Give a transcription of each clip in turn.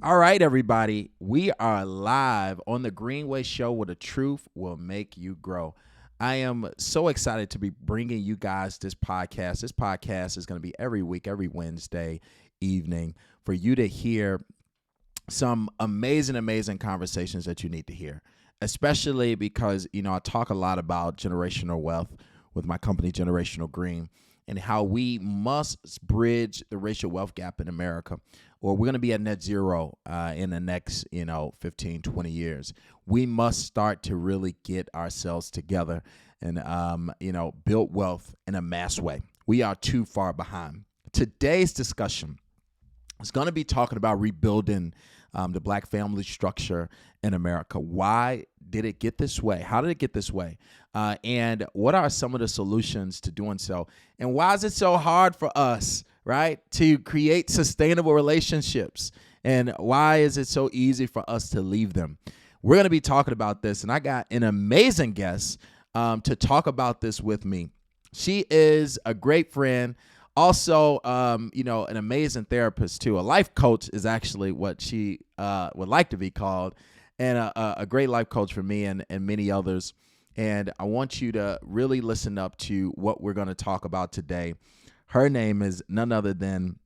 All right, everybody. We are live on the Greenway Show where the truth will make you grow. I am so excited to be bringing you guys this podcast. This podcast is going to be every week, every Wednesday evening for you to hear some amazing conversations that you need to hear, especially because, I talk a lot about generational wealth with my company, Generational Green, and how we must bridge the racial wealth gap in America, or we're going to be at net zero in the next, 15, 20 years. We must start to really get ourselves together and, build wealth in a mass way. We are too far behind. Today's discussion is going to be talking about rebuilding the black family structure in America. Why did it get this way? How did it get this way? And what are some of the solutions to doing so? And why is it so hard for us, right, to create sustainable relationships? And why is it so easy for us to leave them? We're going to be talking about this, and I got an amazing guest to talk about this with me. She is a great friend. Also, an amazing therapist too. A life coach is actually what she would like to be called, and a great life coach for me and many others. And I want you to really listen up to what we're going to talk about today. Her name is none other than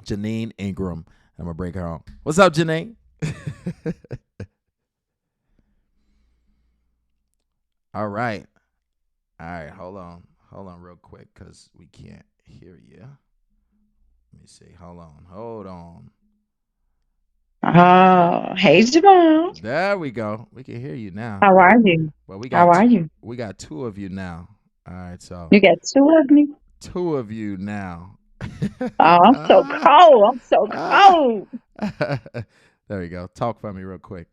Janine Ingram. I'm going to bring her on. What's up, Janine? All right. All right. Hold on. Hold on real quick because we can't hear you. Let me see. Hold on. Hold on. Oh, hey Jamal. There we go. We can hear you now. How are you? Well, How are you? we got two of you now. All right, so You got two of me? two of you now. Oh, I'm so Ah, cold. I'm so ah. cold. There you go. Talk for me real quick.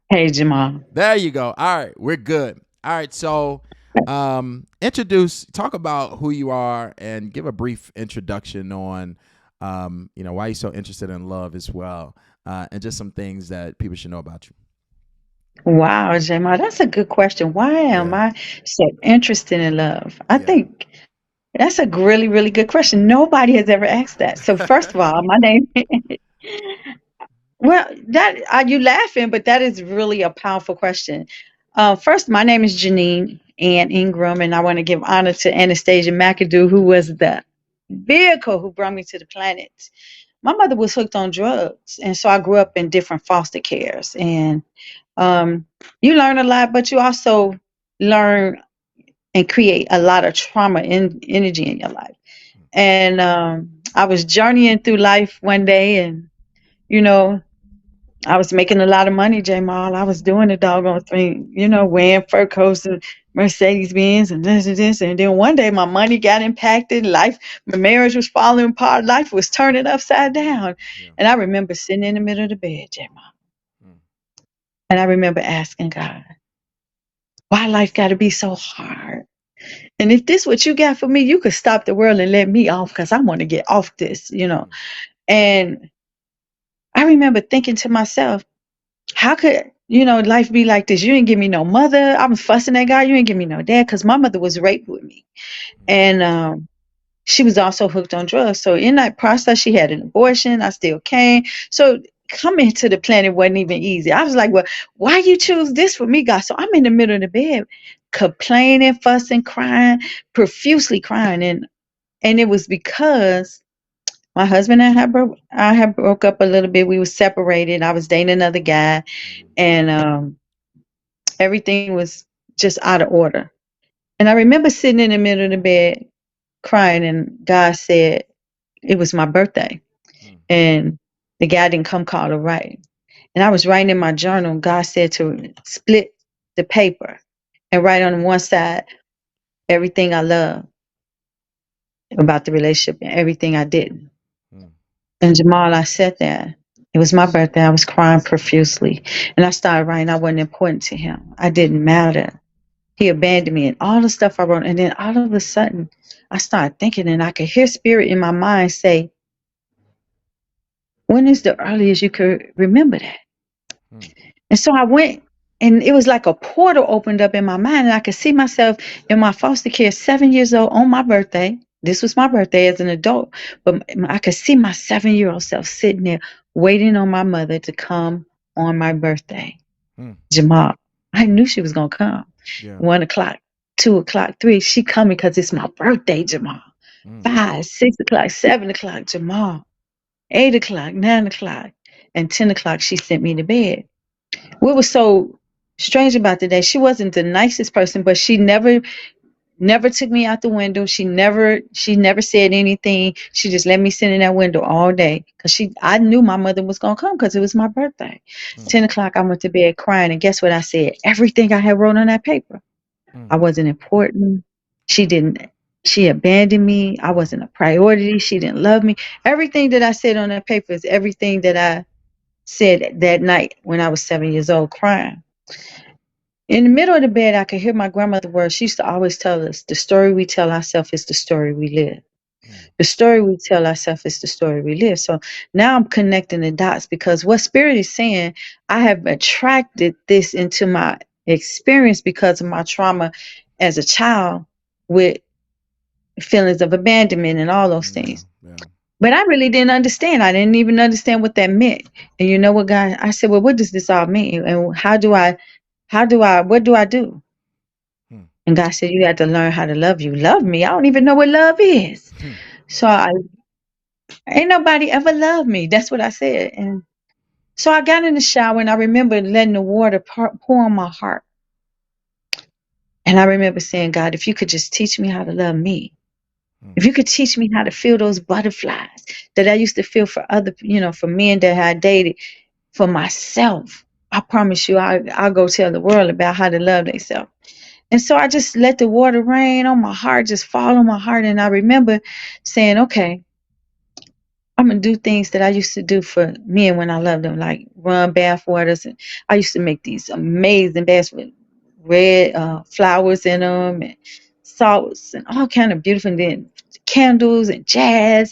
Hey Jamal. There you go. All right, we're good. All right, so talk about who you are and give a brief introduction on why you're so interested in love as well. And just some things that people should know about you. Wow, Jamal, that's a good question. Why am Yeah. I so interested in love? I Yeah. think that's a really, really good question. Nobody has ever asked that. So first of all, my name well, that are you laughing? But that is really a powerful question. First, my name is Janine Ann Ingram, and I want to give honor to Anastasia McAdoo, who was the vehicle who brought me to the planet. My mother was hooked on drugs, and so I grew up in different foster cares. And um, you learn a lot, but you also learn and create a lot of trauma and energy in your life. And I was journeying through life one day, and you know, I was making a lot of money, Jamal. I was doing the doggone thing, wearing fur coats and Mercedes Benz and this and this. And then one day my money got impacted. Life, my marriage was falling apart. Life was turning upside down. Yeah. And I remember sitting in the middle of the bed, Jamal. Mm. And I remember asking God, why life got to be so hard? And if this what you got for me, you could stop the world and let me off because I want to get off this. Mm. And I remember thinking to myself, how could life be like this? You didn't give me no mother. I was fussing at God. You didn't give me no dad because my mother was raped with me, and she was also hooked on drugs. So in that process, she had an abortion. I still came. So coming to the planet wasn't even easy. I was like, well, why you choose this for me, God? So I'm in the middle of the bed, complaining, fussing, crying, profusely crying, and it was because my husband and I had broke up a little bit. We were separated. I was dating another guy, Mm. and everything was just out of order. And I remember sitting in the middle of the bed crying, and God said it was my birthday, Mm. and the guy didn't come call to write. And I was writing in my journal. God said to split the paper and write on one side everything I love about the relationship and everything I didn't. Mm. And Jamal, I sat there. It was my birthday. I was crying profusely. And I started writing I wasn't important to him. I didn't matter. He abandoned me and all the stuff I wrote. And then all of a sudden, I started thinking and I could hear spirit in my mind say, when is the earliest you could remember that? Mm. And so I went and it was like a portal opened up in my mind and I could see myself in my foster care 7 years old on my birthday, This was my birthday as an adult, but I could see my 7-year-old self sitting there waiting on my mother to come on my birthday. Mm. Jamal, I knew she was gonna come. Yeah. 1 o'clock, 2 o'clock, three. She coming because it's my birthday, Jamal. Mm. 5, 6 o'clock, 7 o'clock, Jamal. 8 o'clock, 9 o'clock, and 10 o'clock. She sent me to bed. What was so strange about the day? She wasn't the nicest person, but she never took me out the window. She never said anything. She just let me sit in that window all day because I knew my mother was gonna come because it was my birthday. Mm. 10 o'clock, I went to bed crying, and guess what I said? Everything I had wrote on that paper. Mm. I wasn't important. She didn't. She abandoned me. I Wow. wasn't a priority. She didn't love me. Everything that I said on that paper is everything that I said that night when I was 7 years old, crying. In the middle of the bed, I could hear my grandmother words. She used to always tell us, the story we tell ourselves is the story we live. Mm. The story we tell ourselves is the story we live. So now I'm connecting the dots because what Spirit is saying, I have attracted this into my experience because of my trauma as a child with feelings of abandonment and all those Yeah. things. Yeah. But I really didn't understand. I didn't even understand what that meant. And you know what, God? I said, well, what does this all mean? And what do I do? Mm. And God said, you have to learn how to love you. Love me? I don't even know what love is. Mm. So ain't nobody ever loved me. That's what I said. And so I got in the shower and I remember letting the water pour on my heart. And I remember saying, God, if you could just teach me how to love me, Mm. if you could teach me how to feel those butterflies that I used to feel for for men that I dated, for myself, I promise you, I'll go tell the world about how to love themselves. And so I just let the water rain on my heart, just fall on my heart. And I remember saying, okay, I'm gonna do things that I used to do for men when I loved them, like run bath waters. And I used to make these amazing baths with red flowers in them and salts and all kind of beautiful. And then candles and jazz,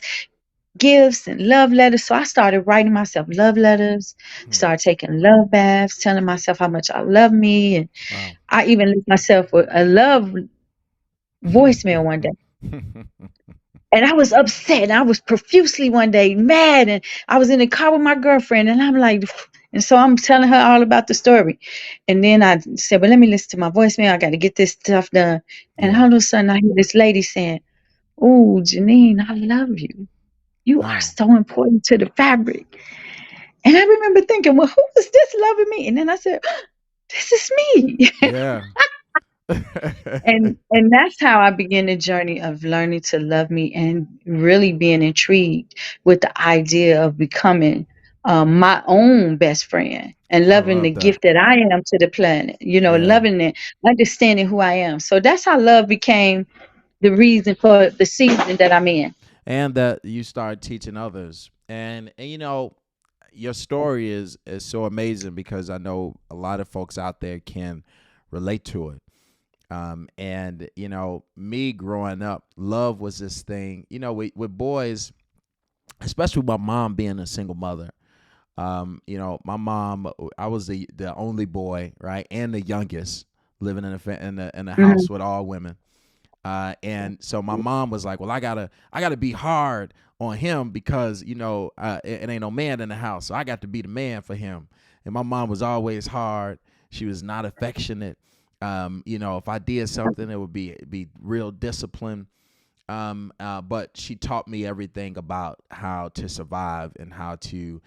gifts and love letters. So I started writing myself love letters, Mm. started taking love baths, telling myself how much I love me. And Wow. I even left myself a love voicemail one day. And I was upset. And I was profusely one day mad. And I was in the car with my girlfriend. And I'm like, and so I'm telling her all about the story. And then I said, well, let me listen to my voicemail. I got to get this stuff done. And Yeah. all of a sudden, I hear this lady saying, oh, Janine, I love you. You are Wow. so important to the fabric. And I remember thinking, well, who is this loving me? And then I said, this is me. Yeah. And that's how I began the journey of learning to love me and really being intrigued with the idea of becoming my own best friend and I loving the love that. gift that I am to the planet, Yeah. loving it, understanding who I am. So that's how love became the reason for the season that I'm in. And that you start teaching others. And your story is so amazing because I know a lot of folks out there can relate to it. And me growing up, love was this thing. With boys, especially my mom being a single mother. My mom, I was the only boy, right, and the youngest, living in a Mhm. house with all women. And so my mom was like, "Well, I gotta be hard on him because it ain't no man in the house, so I got to be the man for him." And my mom was always hard. She was not affectionate. If I did something, it would be real discipline. But she taught me everything about how to survive and how to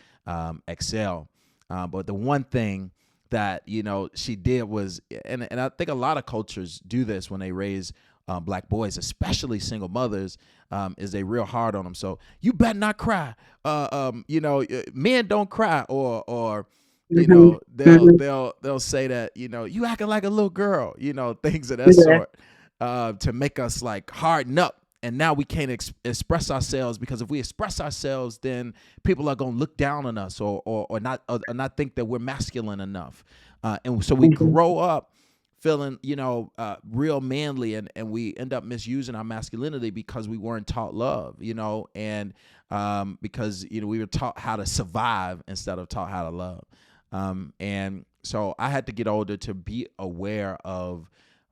excel. But the one thing that she did was, and I think a lot of cultures do this when they raise black boys, especially single mothers, is they real hard on them. So you better not cry. Men don't cry, or Mhm. they'll Mhm. they'll they'll say that you acting like a little girl, things of that Yeah. sort, to make us like harden up. And now we can't express ourselves, because if we express ourselves, then people are gonna look down on us, or not think that we're masculine enough. And so we Mhm. grow up feeling real manly, and we end up misusing our masculinity because we weren't taught love, and because we were taught how to survive instead of taught how to love. And so I had to get older to be aware of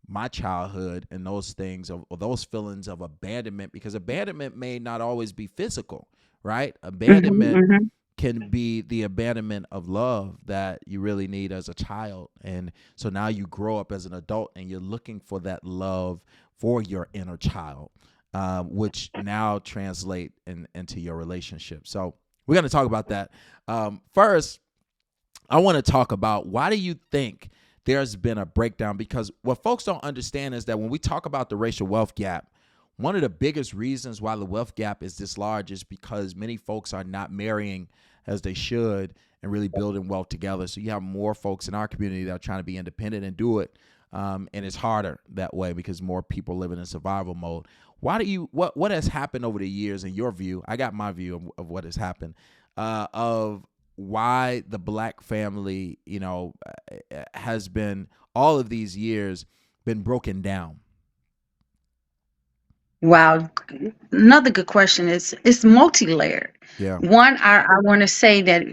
my childhood and those things of or those feelings of abandonment, because abandonment may not always be physical, right? Abandonment Hmm. can be the abandonment of love that you really need as a child. And so now you grow up as an adult and you're looking for that love for your inner child, which now translate into your relationship. So we're going to talk about that. First, I want to talk about, why do you think there's been a breakdown? Because what folks don't understand is that when we talk about the racial wealth gap, one of the biggest reasons why the wealth gap is this large is because many folks are not marrying as they should and really building wealth together. So you have more folks in our community that are trying to be independent and do it. And it's harder that way because more people living in survival mode. Why do you, what has happened over the years in your view? I got my view of what has happened, of why the black family, has been all of these years been broken down. Wow. Another good question is it's multi-layered. Yeah, One, I want to say that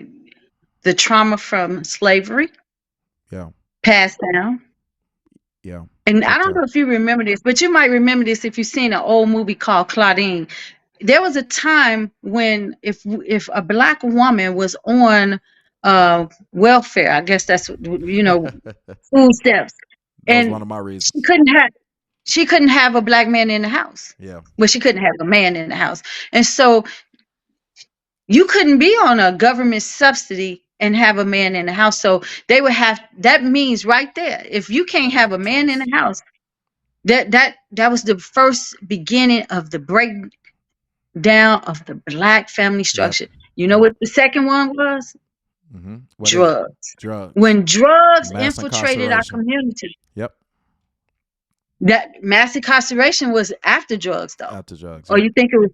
the trauma from slavery yeah, passed down. yeah. And I Big don't time. know if you remember this, but you might remember this if you've seen an old movie called Claudine. There was a time when if a black woman was on welfare, I guess that's That food stamps, was one and of my she reasons. couldn't have she couldn't have a black man in the house. Yeah, Well, she couldn't have a man in the house, and so you couldn't be on a government subsidy and have a man in the house. So they would have, that means right there, if you can't gotta have make a a man in choice. the house, that was the first beginning of the breakdown of the black family Yep, structure. You know yep. what the second one was? What is it? Drugs. Drugs, When drugs mass infiltrated our incarceration. community, Yep, that mass incarceration was after drugs, though. after drugs. Or Yep. you think it was?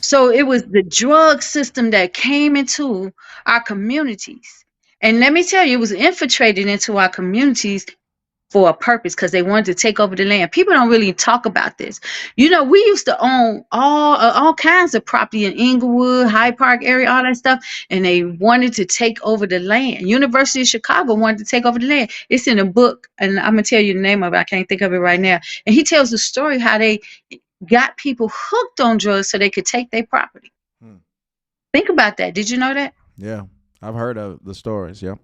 So it was the drug system that came into our communities. And let me tell you, it was infiltrated into our communities for a purpose because they wanted to take over the land. People don't really talk about this. We used to own all kinds of property in Inglewood, Hyde Park area, all that stuff, and they wanted to take over the land. University of Chicago wanted to take over the land. It's in a book, and I'm gonna tell you the name of it. I can't think of it right now. And he tells the story how they got people hooked on drugs so they could take their property. Hmm. Think about that. Did you know that? Yeah, I've heard of the stories. Yep,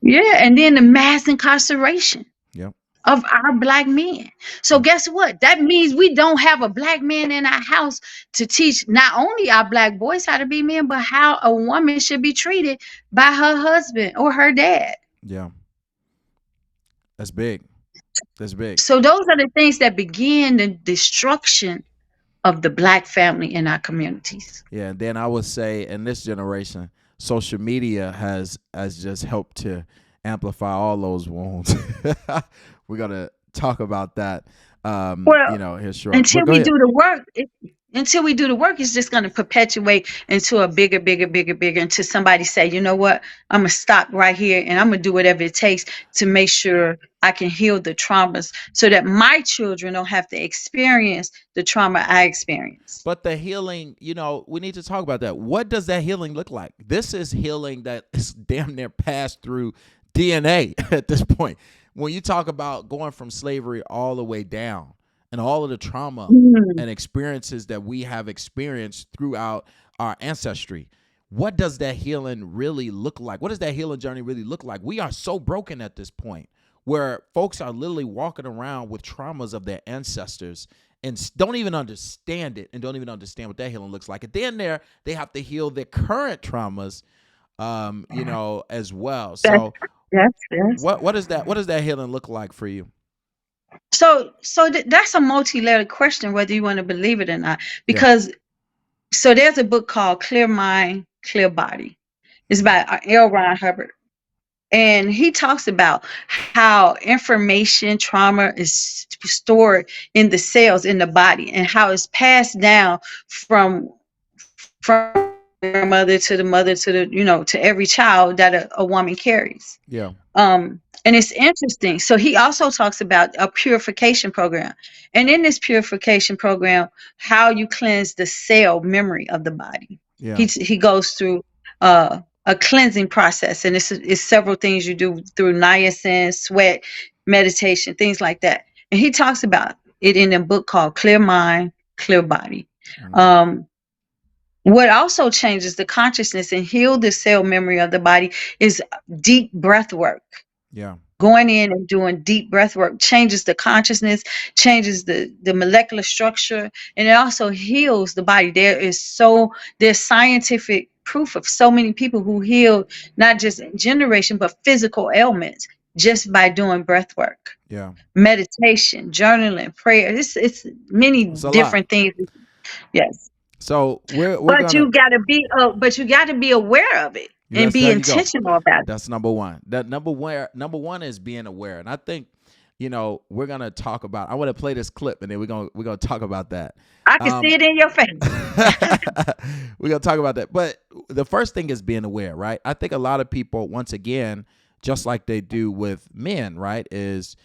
Yeah, and then the mass incarceration yep. of our black men. So Yep. guess what? That means we don't have a black man in our house to teach not only our black boys how to be men, but how a woman should be treated by her husband or her dad. Yeah, that's big. That's big. So those are the things that begin the destruction of the black family in our communities. Yeah, and then I would say in this generation, social media has just helped to amplify all those wounds. We're gonna talk about that, Well, here short. until But go we ahead. do the work, until we do the work, it's just going to perpetuate into a bigger, bigger, bigger, bigger. Until somebody say, you know what, I'm gonna stop right here, and I'm gonna do whatever it takes to make sure I can heal the traumas, so that my children don't have to experience the trauma I experienced. But the healing, we need to talk about that. What does that healing look like? This is healing that is damn near passed through DNA at this point. When you talk about going from slavery all the way down and all of the trauma Mm. and experiences that we have experienced throughout our ancestry, what does that healing really look like? What does that healing journey really look like? We are so broken at this point where folks are literally walking around with traumas of their ancestors and don't even understand it and don't even understand what that healing looks like. And then they have to heal their current traumas, as well. That's So that's what does that healing look like for you? that's a multi-layered question, whether you want to believe it or not. Yeah. Because there's a book called Clear Mind, Clear Body. It's Mhm. by L. Ron Hubbard. And he talks about how information trauma is stored in the cells in the body, and how it's passed down from their mother to the mother to to every child that a woman carries. Yeah. And it's interesting. So he also talks about a purification program. And in this purification program, how you cleanse the cell memory of the body. Yeah. He goes through a cleansing process, and it's several things you do through niacin, sweat, meditation, things like that. And he talks about it in a book called Clear Mind, Clear Body. Mm, Um, what also changes the consciousness and heal the cell memory of the body is deep breath work. yeah. Going in and doing deep breath work changes the consciousness, changes the molecular structure, and it also heals the body. There's scientific proof of so many people who healed not just generation but physical ailments just by doing breath work, Yeah. meditation, journaling, prayer. It's many It's a lot. different things. Yes. So we're But gonna. you got to be aware of it and Yes, be there you go. intentional about it. That's number one. That number one is being aware. And I think, we're gonna talk about. I want to play this clip, and then we're gonna talk about that. I can see Um, it in your face. we're gonna talk about that. But the first thing is being aware, right? I think a lot of people, once again, just like they do with men, right, is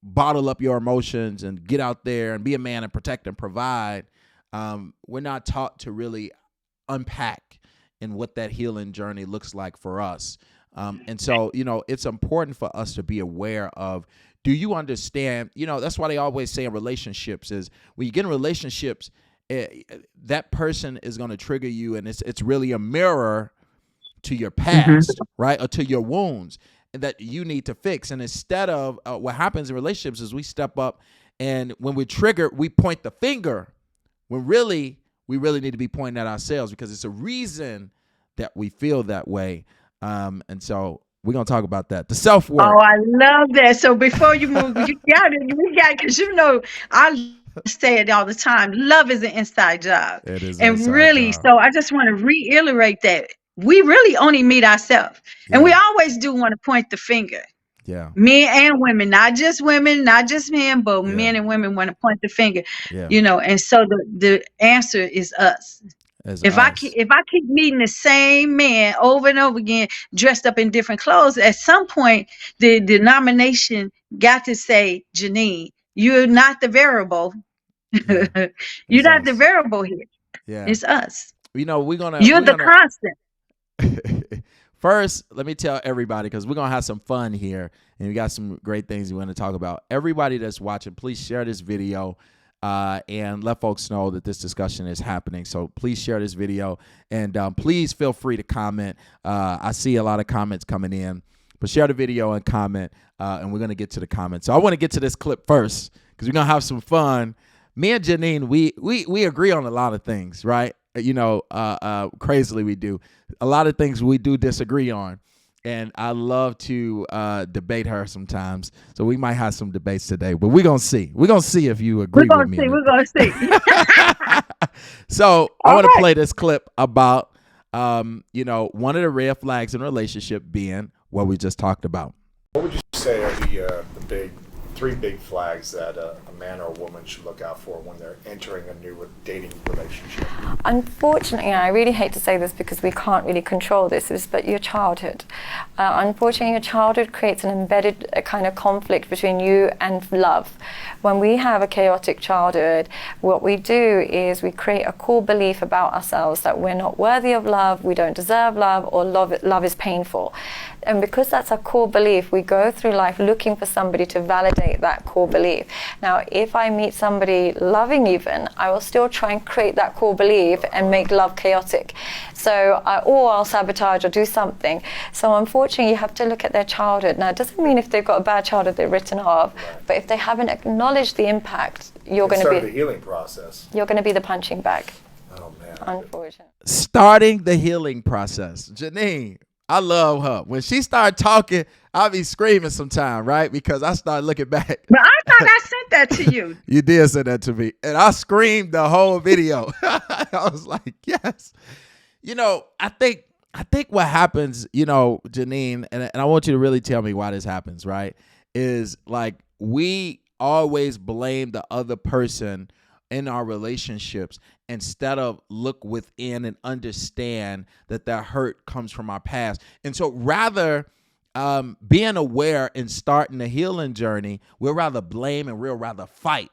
bottle up your emotions and get out there and be a man and protect and provide. We're not taught to really unpack and what that healing journey looks like for us. And so, it's important for us to be aware of, do you understand? That's why they always say in relationships is when you get in relationships, that person is going to trigger you. And it's really a mirror to your Mhm. past, right? Or to your wounds that you need to fix. And instead of what happens in relationships is we step up and when we're triggered, we point the finger when really we really need to be pointing at ourselves because it's a reason that we feel that way. And so we're going to talk about that. The Oh, self-work. I love that. So before you move, because I say it all the time. Love is an inside job, It is an and inside really, job. so I just want to reiterate that we really only meet ourselves, and we Yeah. always do want to point the finger. Yeah. Men and women, not just women, not just men, but Yeah. men and women want to point the finger, Yeah. and so the answer is us. As If I keep us. if I keep meeting the same man over and over again, dressed up in different clothes, at some point the denomination got to say, Janine, you're not the variable. Yeah. You're It's not the us. variable here. Yeah. It's us. We're gonna You're we're the gonna constant. First, let me tell everybody because we're gonna have some fun here, and we got some great things we want to talk about. Everybody that's watching, please share this video and let folks know that this discussion is happening. So please share this video, and please feel free to comment. I see a lot of comments coming in, but share the video and comment, and we're gonna get to the comments. So I want to get to this clip first because we're gonna have some fun. Me and Janine, we agree on a lot of things, right? Crazily we do. A lot of things we do disagree on. And I love to debate her sometimes. So we might have some debates today, but we're going to see. We're going to see if you We're agree with gonna me see. on We're gonna see. it. So I All want to right. play this clip about, one of the red flags in a relationship being what we just talked about. What would you say are the three big flags that a man or a woman should look out for when they're entering a new dating relationship? Unfortunately, I really hate to say this because we can't really control this, but your childhood. Unfortunately, your childhood creates an embedded kind of conflict between you and love. When we have a chaotic childhood, what we do is we create a core belief about ourselves that we're not worthy of love, we don't deserve love, or love is painful. And because that's a core belief, we go through life looking for somebody to validate that core belief. Now, if I meet somebody loving even, I will still try and create that core belief and make love chaotic. So, or I'll sabotage or do something. So unfortunately, you have to look at their childhood. Now, it doesn't mean if they've got a bad childhood, they're written off, but if they haven't acknowledged the impact, you're going to Start be the healing process. you're going to be the punching bag, Oh man. unfortunately. Starting the healing process. Janine, I love her. When she started talking, I'll be screaming sometime, right? Because I started looking back. But I thought I sent that to you. You did send that to me. And I screamed the whole video. I was like, yes. I think what happens, Janine, and I want you to really tell me why this happens, right? Is like we always blame the other person in our relationships instead of look within and understand that hurt comes from our past. And so rather being aware and starting the healing journey, we'll rather blame and we'll rather fight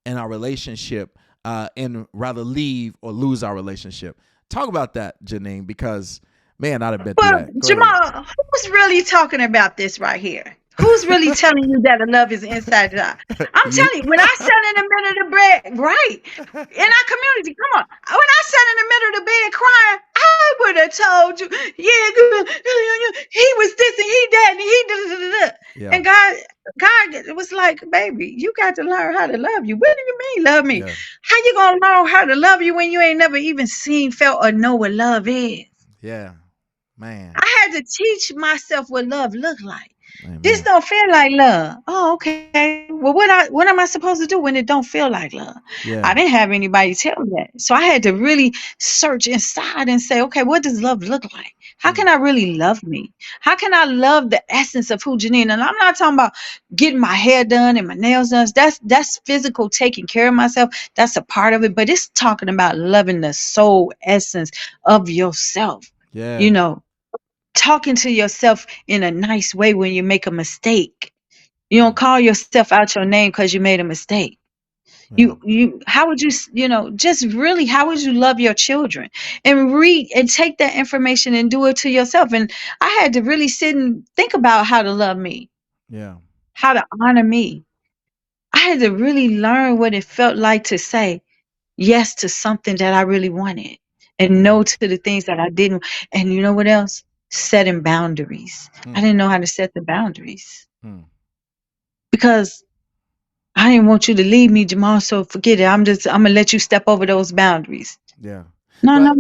in our relationship and rather leave or lose our relationship. Talk about that, Janine, because man, I'd have been through Well, that. Go ahead. Jamal, who's really talking about this right here? Who's really telling you that a love is inside out? I'm You. telling you, when I sat in the middle of the bed, right, in our community, come on, when I sat in the middle of the bed crying, I would have told you, yeah, he was this and he that and he da, da, da, da. Yeah. And God was like, baby, you got to learn how to love you. What do you mean love me? Yeah. How you gonna learn how to love you when you ain't never even seen, felt, or know what love is? Yeah. Man. I had to teach myself what love looked like. This Amen. don't feel like love. Oh, okay. Well, what am I supposed to do when it don't feel like love? I Yeah. didn't have anybody tell me that. So I had to really search inside and say, okay, what does love look like? How Mm. can I really love me? How can I love the essence of who Janine? And I'm not talking about getting my hair done and my nails done. That's physical, taking care of myself. That's a part of it. But it's talking about loving the soul essence of yourself. You Yeah. know, talking to yourself in a nice way when you make a mistake. You don't Mm. call yourself out your name because you made a mistake. Yeah. You how would you just really how would you love your children and read and take that information and do it to yourself? And I had to really sit and think about how to love me, Yeah. how to honor me. I had to really learn what it felt like to say yes to something that I really wanted and Yeah. no to the things that I didn't. And you know what else? Setting boundaries. I Mm. didn't know how to set the boundaries Mm. because I didn't want you to leave me, Jamal. So forget it. I'm gonna let you step over those boundaries. Yeah. No, no,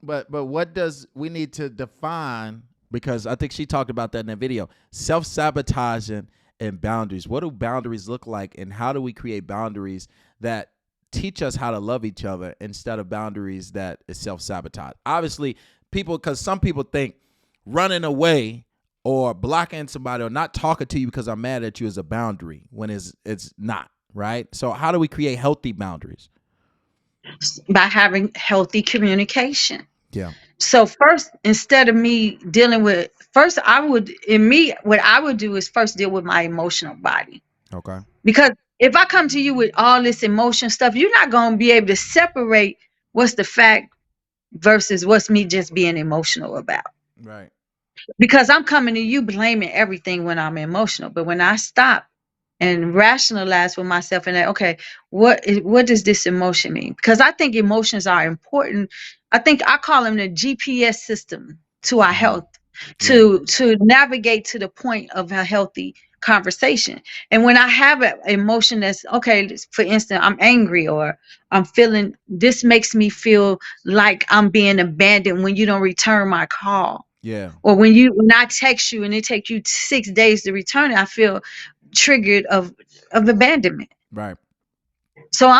But no. but what does we need to define, because I think she talked about that in that video. Self-sabotaging and boundaries. What do boundaries look like, and how do we create boundaries that teach us how to love each other instead of boundaries that is self-sabotage? Obviously, because some people think running away or blocking somebody or not talking to you because I'm mad at you is a boundary when it's not, right? So how do we create healthy boundaries? By having healthy communication. Yeah. So first, instead of me dealing with first, what I would do is first deal with my emotional body. Okay. Because if I come to you with all this emotion stuff, you're not gonna be able to separate what's the fact versus what's me just being emotional about. Right. Because I'm coming to you blaming everything when I'm emotional. But when I stop and rationalize with myself and that, okay, what does this emotion mean? Because I think emotions are important. I think I call them the GPS system to our Mm-hmm. health, Yeah. to navigate to the point of a healthy conversation. And when I have an emotion that's okay, for instance, I'm angry or I'm feeling this makes me feel like I'm being abandoned when you don't return my call. Yeah. Or when I text you and it takes you 6 days to return it, I feel triggered of abandonment. Right. So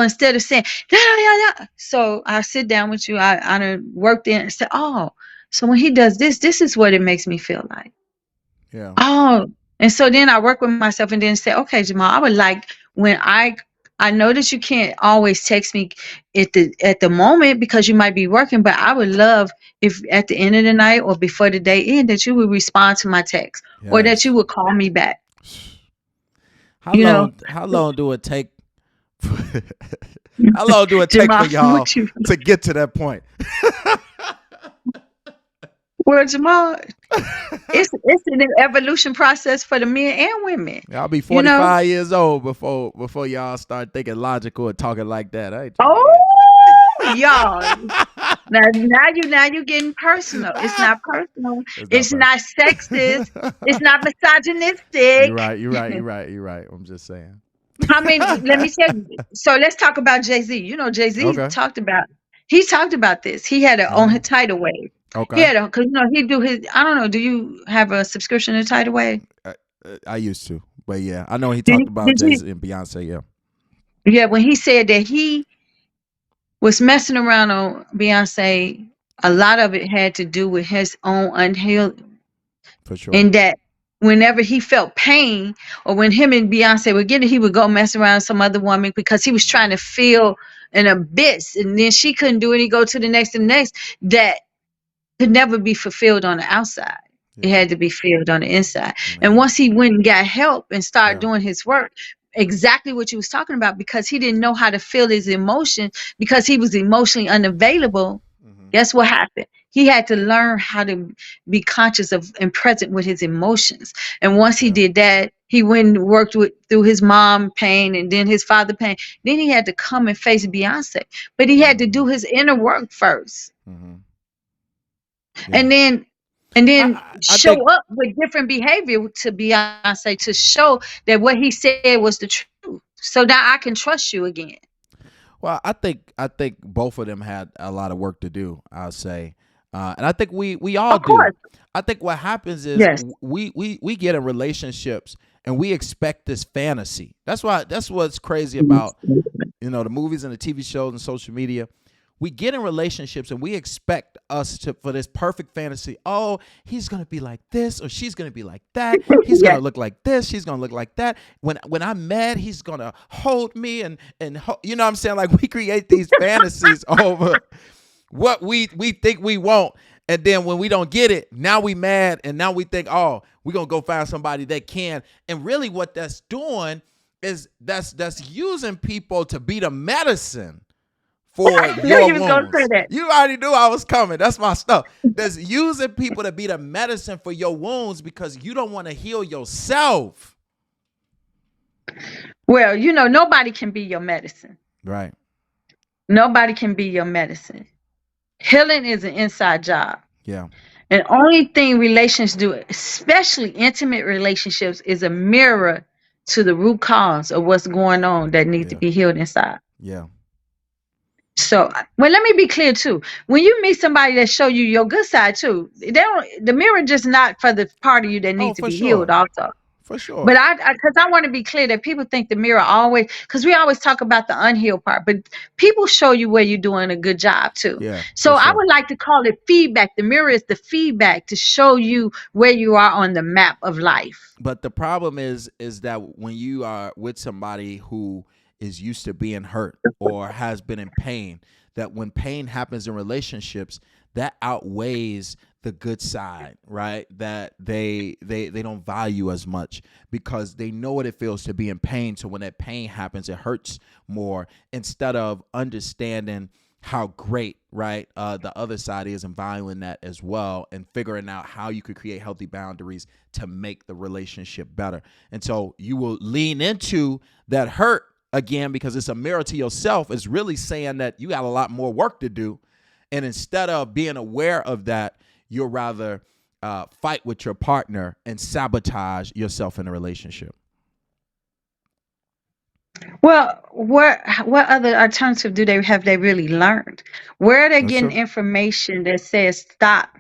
instead of saying yeah, yeah, yeah, so I sit down with you, I done worked in and say, oh, so when he does this, this is what it makes me feel like. Yeah. Oh, and so then I work with myself and then say, okay, Jamal, I would like when I know that you can't always text me at the moment because you might be working, but I would love if at the end of the night or before the day end that you would respond to my text or that you Yes. would call me back. How You know, long? How long do it take? How long do it take for Jamal, y'all to get to that point? well, Jamal, it's an evolution process for the men and women. I'll be You know, 45 years old before y'all start thinking logical and talking like that. I ain't trying to oh, y'all. hear Now you getting personal. It's it. not personal. It's not It's not sexist. It's personal. not You're misogynistic. right. You're right. You're right. You're right. I'm just saying. I mean, let me tell you. So let's talk about Jay-Z. You know, Jay-Z Okay. he talked about this. He had it on Hmm. his Tidal Wave. He Okay. had a because he do his. I don't know. Do you have a subscription to Tidal Wave? I, I used to, but yeah, I know he Did, talked about did Jay you? Z and Beyonce. Yeah, Yeah, when he said that he was messing around on Beyonce, a lot of it had to do with his own unhealed. for sure. And that whenever he felt pain or when him and Beyonce would get it, he would go mess around with some other woman because he was trying to feel an abyss. And then she couldn't do it. He'd go to the next and the next. That could never be fulfilled on the outside. It Yeah, had to be filled on the inside. And man. once he went and got help and started Yeah. doing his work, exactly what you was talking about, because he didn't know how to feel his emotion because he was emotionally unavailable. Hmm. Guess what happened? he had to learn how to be conscious of and present with his emotions. And once he Yeah. did that, he went and worked through his mom pain and then his father pain. Then he had to come and face Beyonce. But he had to do his inner work first. Mm-hmm. And Yeah. then I show think. up with different behavior to Beyonce to show that what he said was the truth. So now I can trust you again. Well, I think both of them had a lot of work to do. I'll say, and I think we all Of do. course. I think what happens is Yes. we get in relationships and we expect this fantasy. That's what's crazy about the movies and the TV shows and social media. We get in relationships and we expect for this perfect fantasy. Oh, he's gonna be like this or she's gonna be like that. He's Yes. gonna look like this. She's gonna look like that. When I'm mad, he's gonna hold me and you know what I'm saying? Like we create these fantasies over what we think we want, and then when we don't get it, now we mad and now we think, oh, we're gonna go find somebody that can. And really, what that's doing is that's using people to be the medicine for Knew your you was gonna say wounds. that. You already knew I was coming. That's my stuff. That's using people to be the medicine for your wounds because you don't want to heal yourself. Well, nobody can be your medicine. Right. Nobody can be your medicine. Healing is an inside job. Yeah. And only thing relations do, especially intimate relationships, is a mirror to the root cause of what's going on that needs to Yeah. be healed inside. Yeah. So, well, let me be clear too. When you meet somebody that show you your good side too, the mirror just not for the part of you that Oh, needs to for be healed sure. also. For sure. But because I want to be clear that people think the mirror always, because we always talk about the unhealed part, but people show you where you're doing a good job too. Yeah. So For I sure. would like to call it feedback. The mirror is the feedback to show you where you are on the map of life. But the problem is that when you are with somebody who is used to being hurt or has been in pain, that when pain happens in relationships, that outweighs the good side, right? That they don't value as much because they know what it feels to be in pain. So when that pain happens, it hurts more instead of understanding how great, right, the other side is and valuing that as well and figuring out how you could create healthy boundaries to make the relationship better. And so you will lean into that hurt again because it's a mirror to yourself. It's really saying that you got a lot more work to do. And instead of being aware of that, you'll rather fight with your partner and sabotage yourself in a relationship. Well, what other alternative have they really learned? Where are they That's getting true. information that says stop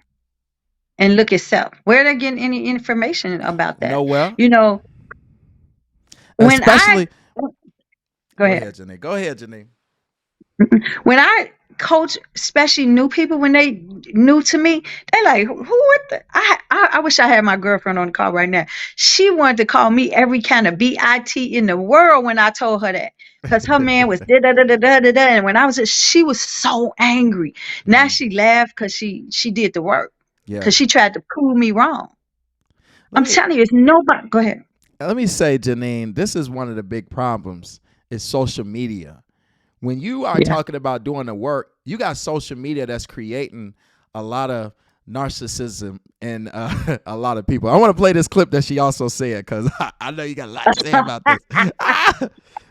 and look at self? Where are they getting any information about that? Nowhere. When I Especially. go ahead. Go ahead, Janine. When I coach, especially new people, when they new to me, they like, who? What the? I wish I had my girlfriend on the call right now. She wanted to call me every kind of BIT in the world when I told her that, because her man was da da da da da da da. And when I was, she was so angry. Now she laughed because she did the work, Yeah. because she tried to prove me wrong. Let I'm me telling you, it's nobody. Go ahead. let me say, Janine, this is one of the big problems is social media. When you are Yeah. talking about doing the work, you got social media that's creating a lot of narcissism in a lot of people. I want to play this clip that she also said because I know you got a lot to say about this. I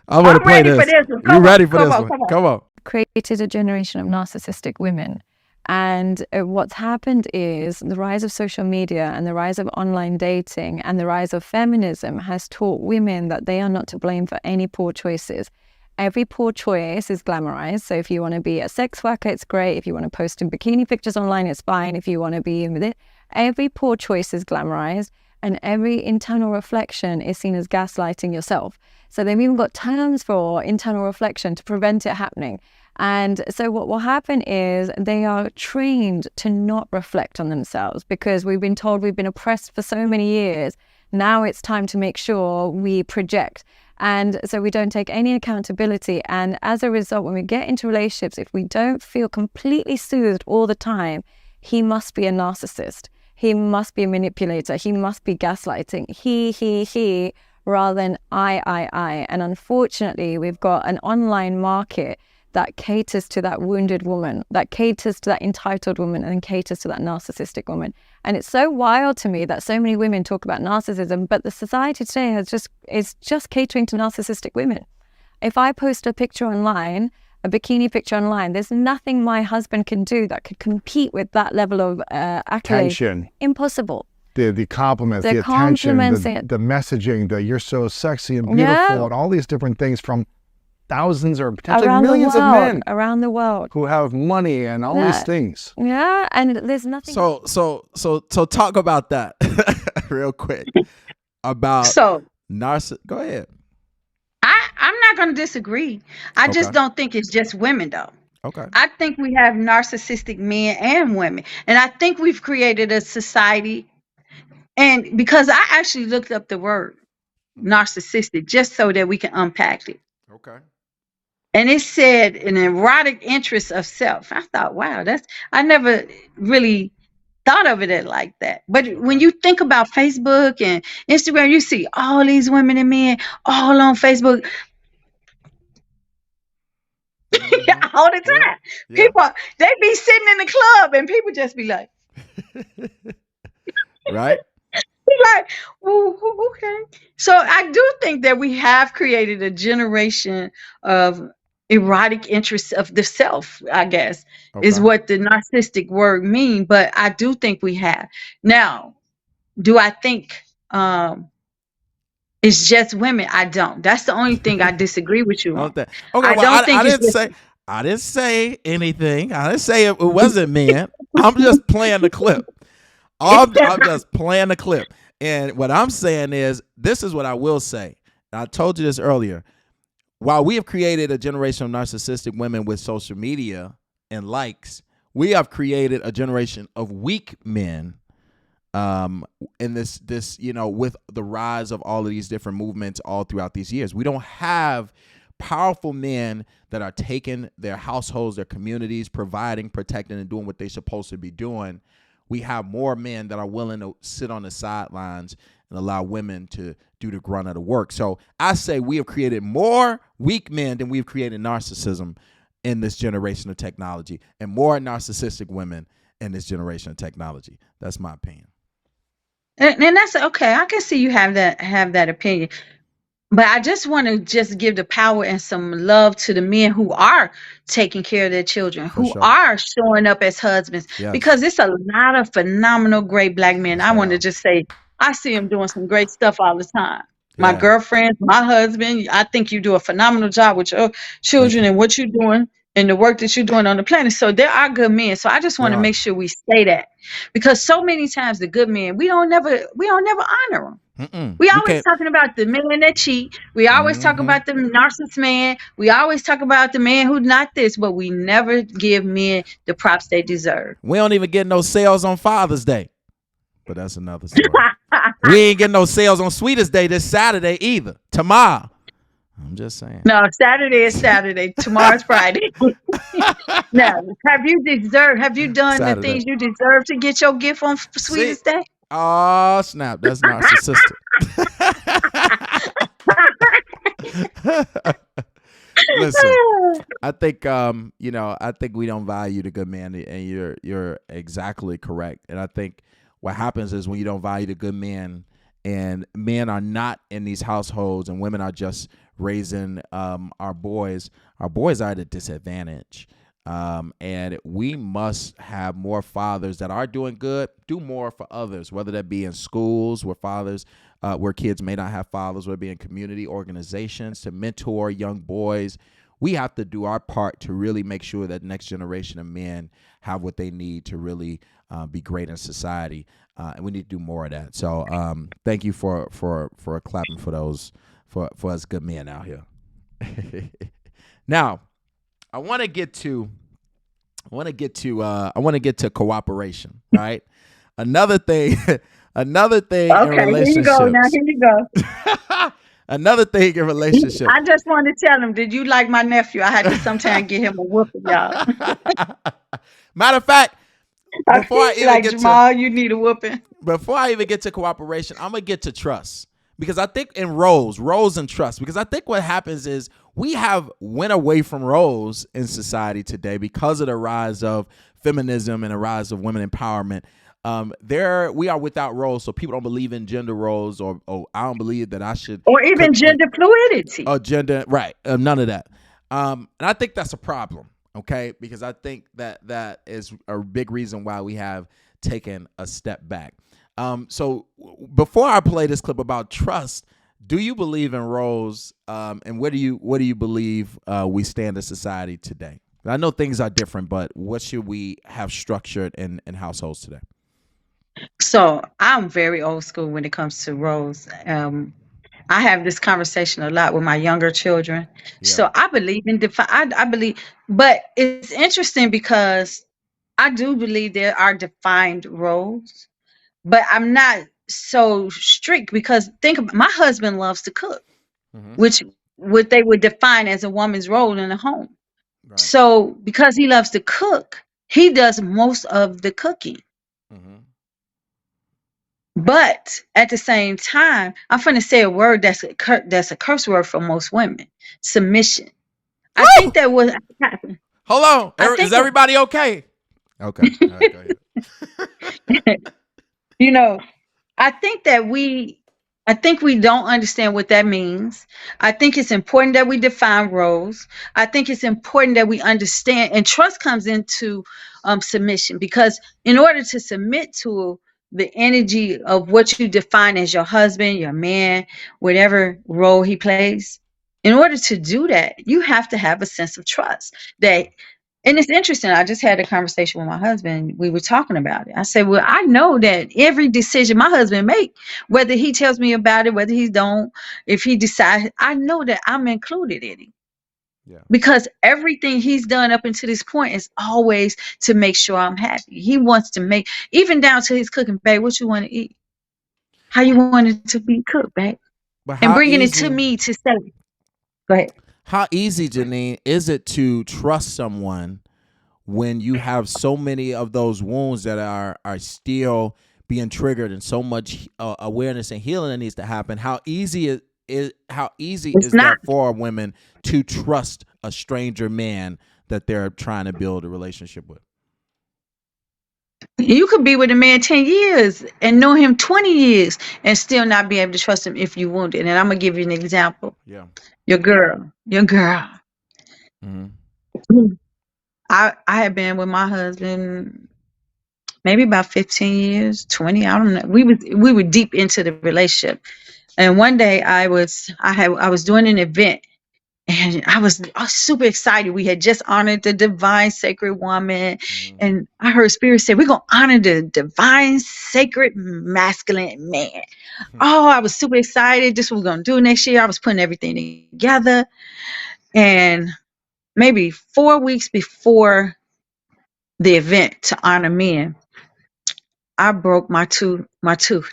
want to play ready this. for this one. You Come ready on, for come this on, one? come on. Come on. Created a generation of narcissistic women. And what's happened is the rise of social media and the rise of online dating and the rise of feminism has taught women that they are not to blame for any poor choices. Every poor choice is glamorized. So if you want to be a sex worker, it's great. If you want to post in bikini pictures online, it's fine. If you want to be with it, every poor choice is glamorized. And every internal reflection is seen as gaslighting yourself. So they've even got terms for internal reflection to prevent it happening. And so what will happen is they are trained to not reflect on themselves because we've been told we've been oppressed for so many years. Now it's time to make sure we project. And so we don't take any accountability. And as a result, when we get into relationships, if we don't feel completely soothed all the time, he must be a narcissist. He must be a manipulator. He must be gaslighting. He, rather than I. And unfortunately, we've got an online market that caters to that wounded woman, that caters to that entitled woman, and caters to that narcissistic woman. And it's so wild to me that so many women talk about narcissism, but the society today is just catering to narcissistic women. If I post a picture online, a bikini picture online, there's nothing my husband can do that could compete with that level of accolade. Attention. Impossible. The compliments, the attention, the messaging, the you're so sexy and beautiful, and all these different things from thousands or potentially millions of men around the world who have money and all these things. Yeah, and there's nothing. So talk about that real quick about Go ahead. I'm not going to disagree. I just don't think it's just women, though. Okay. I think we have narcissistic men and women, and I think we've created a society. And because I actually looked up the word narcissistic just so that we can unpack it. Okay. And it said an erotic interest of self. I thought, wow, I never really thought of it like that. But when you think about Facebook and Instagram, you see all these women and men all on Facebook all the time. Yeah. People, they be sitting in the club and people just be like, right? Like, well, okay. So I do think that we have created a generation of erotic interests of the self, I guess, is what the narcissistic word mean. But I do think we have. Now, do I think it's just women? I don't. That's the only thing I disagree with you on. Okay, I didn't say anything. I didn't say it wasn't men. I'm just playing the clip. I'm just playing the clip. And what I'm saying is, this is what I will say. And I told you this earlier. While we have created a generation of narcissistic women with social media and likes, we have created a generation of weak men in this, with the rise of all of these different movements all throughout these years. We don't have powerful men that are taking their households, their communities, providing, protecting, and doing what they're supposed to be doing. We have more men that are willing to sit on the sidelines and allow women to do the grunt of the work. So I say we have created more weak men than we've created narcissism in this generation of technology, and more narcissistic women in this generation of technology. That's my opinion. And that's okay. I can see you have that opinion. But I just want to give the power and some love to the men who are taking care of their children, who are showing up as husbands, because it's a lot of phenomenal, great black men. I want to just say, I see them doing some great stuff all the time. My girlfriend, my husband, I think you do a phenomenal job with your children and what you're doing and the work that you're doing on the planet. So there are good men. So I just want to make sure we say that, because so many times the good men, we don't never honor them. We always talking about the men that cheat. We always talk about the narcissist man. We always talk about the man who's not this, but we never give men the props they deserve. We don't even get no sales on Father's Day, but that's another story. We ain't getting no sales on Sweetest Day this Saturday either. Tomorrow. I'm just saying. No, Saturday is Saturday. Tomorrow's Friday. Now, have you done Saturday. The things you deserve to get your gift on Sweetest Day? Oh, snap. That's narcissistic. Listen, I think I think we don't value the good man, and you're exactly correct. And I think what happens is, when you don't value the good man, and men are not in these households, and women are just raising our boys are at a disadvantage. And we must have more fathers that are doing good, do more for others, whether that be in schools where kids may not have fathers, whether it be in community organizations to mentor young boys. We have to do our part to really make sure that the next generation of men have what they need to really be great in society. And we need to do more of that. So thank you for clapping for those, for us good men out here. Now, I want to get to cooperation, right? Another thing okay, in relationships. Here you go. Another thing in relationships. I just want to tell him, did you like my nephew? I had to sometimes get him a whooping, y'all. Matter of fact, before I even get Jamal, you need a whooping. Before I even get to cooperation, I'm gonna get to trust. Because I think in roles and trust, because I think what happens is we have went away from roles in society today because of the rise of feminism and the rise of women empowerment. There we are without roles, so people don't believe in gender roles, or I don't believe that I should, or even gender fluidity. Gender, right? None of that. And I think that's a problem. Okay, because I think that is a big reason why we have taken a step back. So before I play this clip about trust, do you believe in roles, and where do you believe we stand as society today? I know things are different, but what should we have structured in households today? So I'm very old school when it comes to roles. I have this conversation a lot with my younger children. Yeah. So I believe in I believe, but it's interesting because I do believe there are defined roles, but I'm not so strict because think about my husband loves to cook, which what they would define as a woman's role in the home. Right. So because he loves to cook, he does most of the cooking. But at the same time, I'm going to say a word that's a curse word for most women: submission. I think that was. Hold on, is everybody okay? Okay, all right, go ahead. You know, I think we don't understand what that means. I think it's important that we define roles. I think it's important that we understand, and trust comes into submission, because in order to submit to the energy of what you define as your husband, your man, whatever role he plays, in order to do that, you have to have a sense of trust that. And it's interesting. I just had a conversation with my husband. We were talking about it. I said, well, I know that every decision my husband make, whether he tells me about it, whether he don't, if he decides, I know that I'm included in it. Yeah. Because everything he's done up until this point is always to make sure I'm happy. He wants to make, even down to his cooking, babe, what you want to eat? How you want it to be cooked, babe? And bringing it to me to say, go ahead. How easy, Janine, is it to trust someone when you have so many of those wounds that are still being triggered, and so much awareness and healing that needs to happen? How easy is that for women to trust a stranger man that they're trying to build a relationship with? You could be with a man 10 years and know him 20 years and still not be able to trust him if you wounded. And I'm going to give you an example. Yeah. Your girl. Mm-hmm. I had been with my husband maybe about 15 years, 20. I don't know. We were deep into the relationship. And one day I was doing an event, and I was super excited. We had just honored the divine sacred woman. Mm-hmm. And I heard Spirit say, we're going to honor the divine sacred masculine man. Mm-hmm. Oh, I was super excited. This is what we're going to do next year. I was putting everything together. And maybe 4 weeks before the event to honor men, I broke my tooth,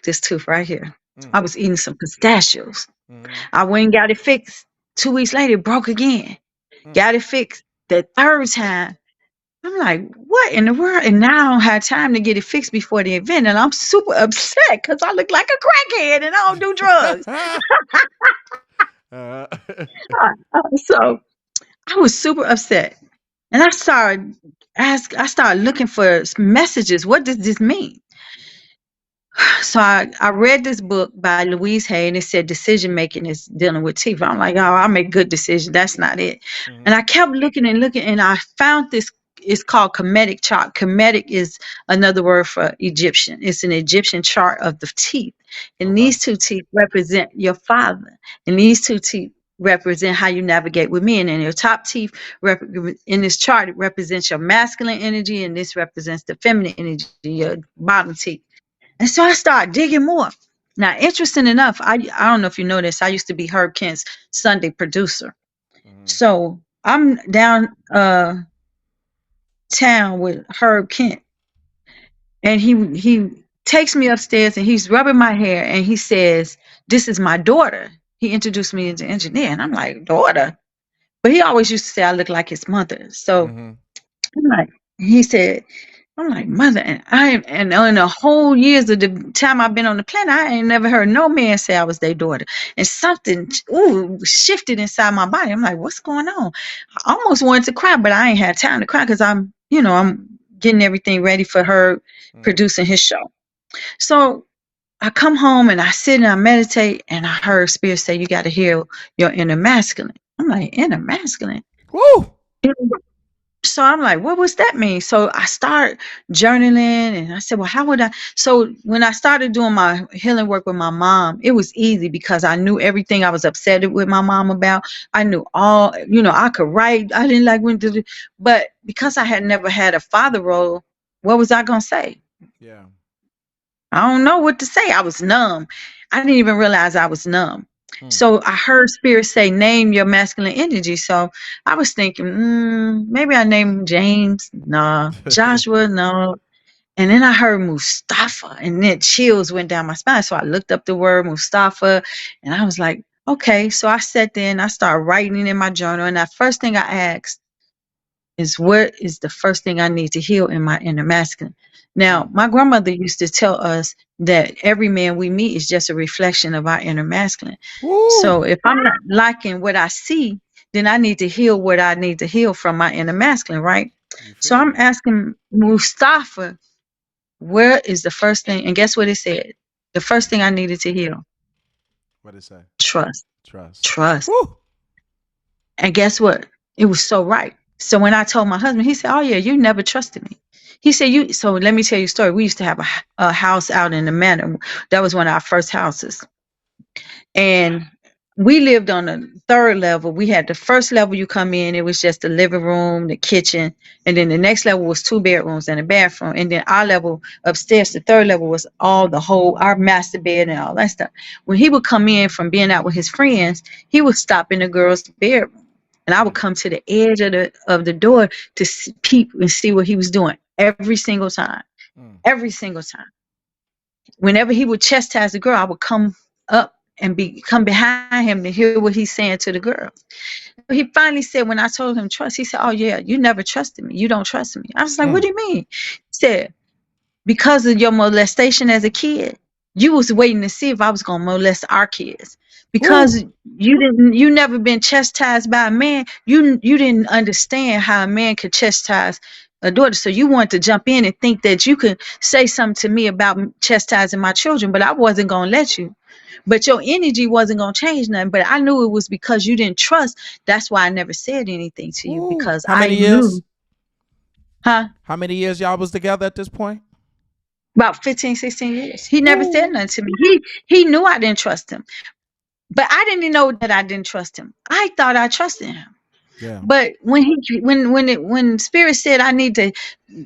this tooth right here. I was eating some pistachios. I went and got it fixed. 2 weeks later, it broke again. Got it fixed the third time. I'm like, what in the world? And now I don't have time to get it fixed before the event. And I'm super upset because I look like a crackhead and I don't do drugs. So I was super upset. And I started looking for messages. What does this mean? So I read this book by Louise Hay, and it said decision making is dealing with teeth. I'm like, oh, I make good decisions. That's not it. Mm-hmm. And I kept looking, and I found this. It's called Kemetic chart. Kemetic is another word for Egyptian. It's an Egyptian chart of the teeth. And these two teeth represent your father. And these two teeth represent how you navigate with men. And your top teeth in this chart, it represents your masculine energy, and this represents the feminine energy, your bottom teeth. And so I started digging more. Now, interesting enough, I don't know if you know this, I used to be Herb Kent's Sunday producer. Mm-hmm. So I'm down town with Herb Kent, and he takes me upstairs, and he's rubbing my hair, and he says, this is my daughter. He introduced me as an engineer, and I'm like, daughter? But he always used to say I look like his mother. So I'm like, he said, I'm like, mother, and in the whole years of the time I've been on the planet, I ain't never heard no man say I was their daughter. And something shifted inside my body. I'm like, what's going on? I almost wanted to cry, but I ain't had time to cry because I'm getting everything ready for her producing his show. So I come home and I sit and I meditate, and I heard Spirit say, you got to heal your inner masculine. I'm like, inner masculine? Woo! So I'm like, what was that mean? So I start journaling, and I said, well, how would I? So when I started doing my healing work with my mom, it was easy because I knew everything I was upset with my mom about. I knew all, I could write. I didn't like when to do, but because I had never had a father role, what was I going to say? Yeah. I don't know what to say. I was numb. I didn't even realize I was numb. So I heard Spirit say, name your masculine energy. So I was thinking, maybe I named James. Nah. Joshua, no. And then I heard Mustafa, and then chills went down my spine. So I looked up the word Mustafa, and I was like, okay. So I sat there and I started writing in my journal. And that first thing I asked is, what is the first thing I need to heal in my inner masculine? Now, my grandmother used to tell us that every man we meet is just a reflection of our inner masculine. Woo! So if I'm not liking what I see, then I need to heal what I need to heal from my inner masculine, right? So I'm asking Mustafa, where is the first thing? And guess what it said? The first thing I needed to heal. What did it say? Trust. Trust. Woo! And guess what? It was so right. So when I told my husband, he said, oh yeah, you never trusted me. He said, so let me tell you a story. We used to have a house out in the manor. That was one of our first houses. And we lived on the third level. We had the first level you come in, it was just the living room, the kitchen. And then the next level was 2 bedrooms and a bathroom. And then our level upstairs, the third level was our master bed and all that stuff. When he would come in from being out with his friends, he would stop in the girls' bedroom. And I would come to the edge of the door to peep and see what he was doing every single time. Every single time. Whenever he would chastise the girl, I would come up and come behind him to hear what he's saying to the girls. He finally said, when I told him trust, he said, oh yeah, you never trusted me. You don't trust me. I was like, what do you mean? He said, because of your molestation as a kid, you was waiting to see if I was going to molest our kids. Because you never been chastised by a man, you didn't understand how a man could chastise a daughter. So you wanted to jump in and think that you could say something to me about chastising my children, but I wasn't going to let you. But your energy wasn't going to change nothing. But I knew it was because you didn't trust. That's why I never said anything to you, because How many I years? knew. Huh? How many years y'all was together at this point? About 15, 16 years. He never said nothing to me. He knew I didn't trust him. But I didn't know that I didn't trust him. I thought I trusted him. Yeah. But when Spirit said I need to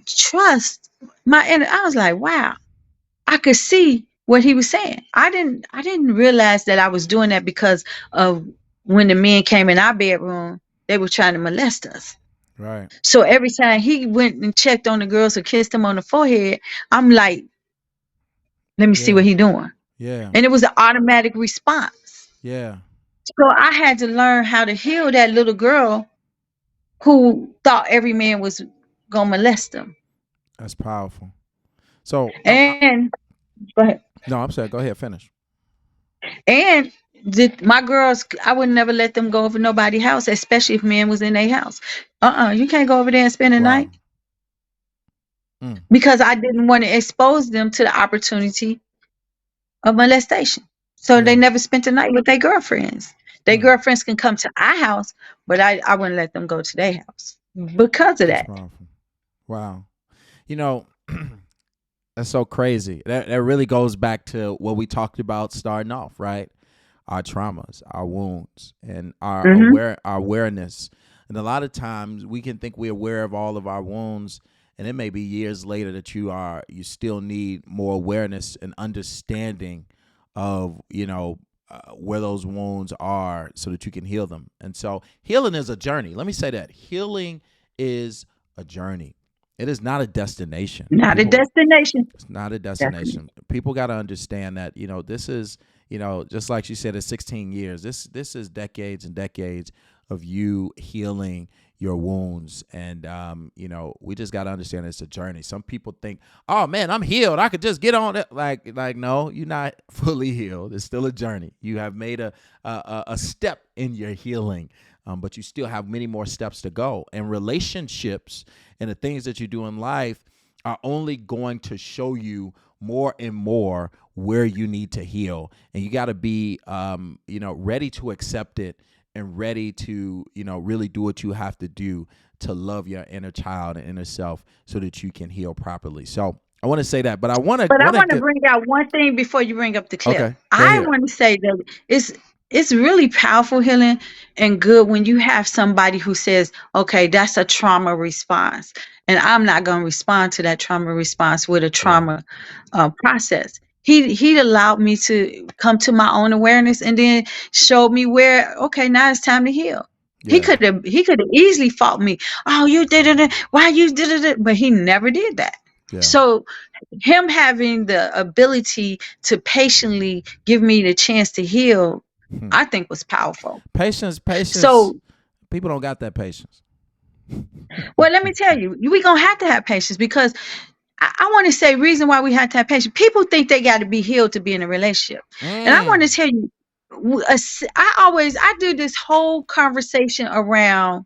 trust I was like, wow. I could see what he was saying. I didn't realize that I was doing that because of when the men came in our bedroom, they were trying to molest us. Right. So every time he went and checked on the girls or kissed them on the forehead, I'm like, let me see what he doing. Yeah. And it was an automatic response. Yeah. So I had to learn how to heal that little girl who thought every man was gonna molest them. That's powerful. So and go ahead. No, I'm sorry. Go ahead. Finish. And my girls, I would never let them go over nobody's house, especially if men was in their house. You can't go over there and spend the night. Because I didn't want to expose them to the opportunity of molestation. So they never spent the night with their girlfriends. Their girlfriends can come to our house, but I wouldn't let them go to their house because of that. Powerful. Wow. That's so crazy. That really goes back to what we talked about starting off, right? Our traumas, our wounds, and our awareness. And a lot of times we can think we're aware of all of our wounds, and it may be years later that you still need more awareness and understanding of, where those wounds are so that you can heal them. And so healing is a journey. Let me say that. Healing is a journey. It is not a destination. Not a destination. It's not a destination. Definitely. People got to understand that, this is, just like she said, it's 16 years. This is decades and decades of you healing your wounds. And, we just got to understand it's a journey. Some people think, oh man, I'm healed, I could just get on it. Like, no, you're not fully healed. It's still a journey. You have made a step in your healing, but you still have many more steps to go. And relationships and the things that you do in life are only going to show you more and more where you need to heal. And you got to be, ready to accept it and ready to, really do what you have to do to love your inner child and inner self so that you can heal properly. So I want to say that, but I want to bring out one thing before you bring up the clip. Okay, I want to say that it's really powerful healing and good when you have somebody who says, okay, that's a trauma response, and I'm not going to respond to that trauma response with a trauma process. He allowed me to come to my own awareness and then showed me where, okay, now it's time to heal. Yeah. He could have easily fought me. Oh, you did it. Why you did it? But he never did that. Yeah. So him having the ability to patiently give me the chance to heal, I think was powerful. Patience. So people don't got that patience. Well, let me tell you, we're going to have patience, because I want to say reason why we have to have patience. People think they got to be healed to be in a relationship. And I want to tell you, I do this whole conversation around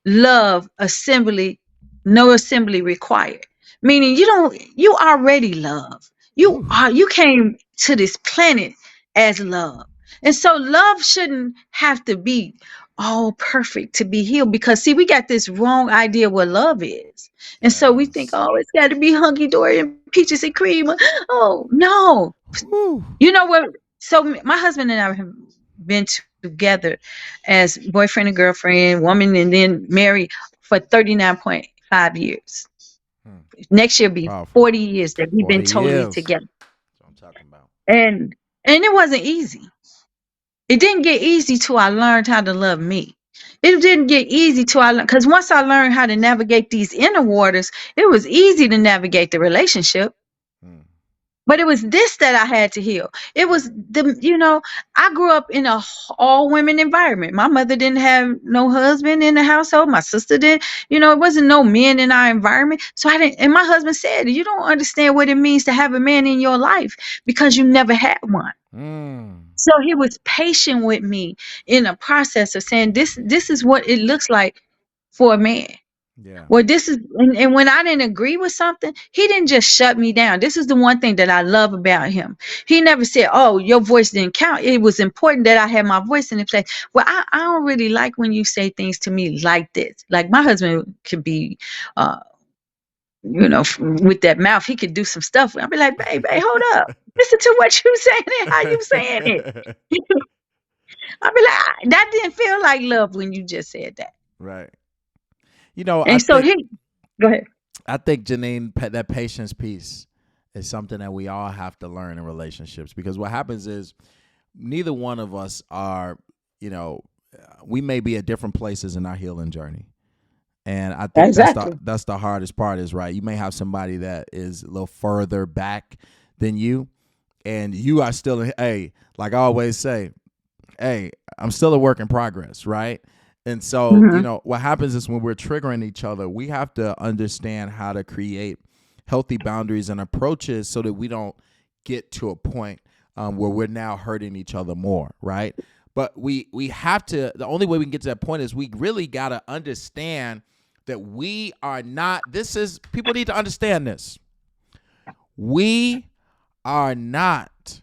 love, assembly, no assembly required. Meaning you already love. You came to this planet as love. And so love shouldn't have to be all perfect to be healed, because see, we got this wrong idea what love is. And so we think, oh, it's got to be hunky-dory and peaches and cream. Oh, no. You know what? So my husband and I have been together as boyfriend and girlfriend, woman, and then married for 39.5 years. Next year will be 40 years that we've been totally together. That's what I'm talking about. And it wasn't easy. It didn't get easy till I learned how to love me. It didn't get easy till I learned, because once I learned how to navigate these inner waters, it was easy to navigate the relationship. But it was this that I had to heal. It was I grew up in a all women environment. My mother didn't have no husband in the household. My sister did. It wasn't no men in our environment. So I didn't. And my husband said, you don't understand what it means to have a man in your life because you never had one. So he was patient with me in a process of saying, this is what it looks like for a man. Yeah. Well, this is, and when I didn't agree with something, he didn't just shut me down. This is the one thing that I love about him. He never said, oh, your voice didn't count. It was important that I had my voice in the place. Well, I don't really like when you say things to me like this. Like my husband could be, with that mouth, he could do some stuff. I'll be like, babe, hold up. Listen to what you saying and how you saying it. I'll be like, that didn't feel like love when you just said that. Right. Go ahead. I think, Janine, that patience piece is something that we all have to learn in relationships, because what happens is neither one of us are, we may be at different places in our healing journey. And I think that's the hardest part is, right, you may have somebody that is a little further back than you, and you are still, like I always say, I'm still a work in progress, right? And so, what happens is when we're triggering each other, we have to understand how to create healthy boundaries and approaches so that we don't get to a point where we're now hurting each other more, right? But we have to, the only way we can get to that point is we really got to understand that we are not, people need to understand this. We are not